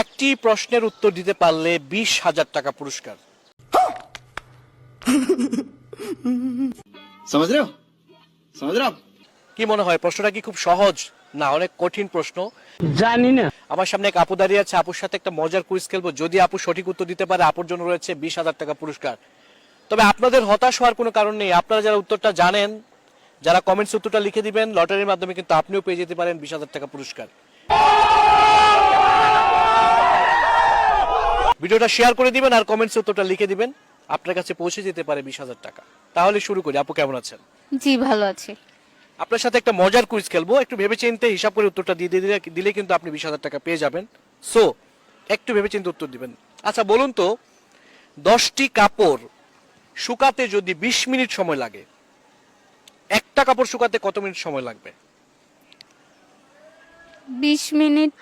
একটি প্রশ্নের উত্তর দিতে পারলে 20,000 টাকা পুরস্কার। समझ रहे हो समझ रहे हो आप? কি মনে হয় প্রশ্নটা কি খুব সহজ না অনেক কঠিন প্রশ্ন? জানি না। আমার সামনে এক আপু দাঁড়িয়ে আছে, আপুর সাথে একটা মজার কুইজ খেলবো। যদি আপু সঠিক উত্তর দিতে পারে আপুর জন্য রয়েছে 20,000 টাকা পুরস্কার। তবে আপনাদের হতাশ হওয়ার কোনো কারণ নেই, আপনারা যারা উত্তরটা জানেন, যারা কমেন্টস উত্তরটা লিখে দিবেন, লটারির মাধ্যমে কিন্তু আপনিও পেয়ে যেতে পারেন 20,000 টাকা পুরস্কার। ভিডিওটা শেয়ার করে দিবেন আর কমেন্টস উত্তরটা লিখে দিবেন, আপনার কাছে পৌঁছে যেতে পারে 20,000 টাকা। তাহলে শুরু করি। আপু কেমন আছেন? জি ভালো আছি। আপনার সাথে একটা মজার কুইজ খেলবো, একটু ভেবেচিন্তে হিসাব করে উত্তরটা দিয়ে দিলে কিন্তু আপনি 20,000 টাকা পেয়ে যাবেন। সো একটু ভেবেচিন্তে উত্তর দিবেন। আচ্ছা বলুন তো, 10টি কাপড় শুকাতে যদি 20 মিনিট সময় লাগে, একটা কাপড় শুকাতে কত মিনিট সময় লাগবে? 20 মিনিট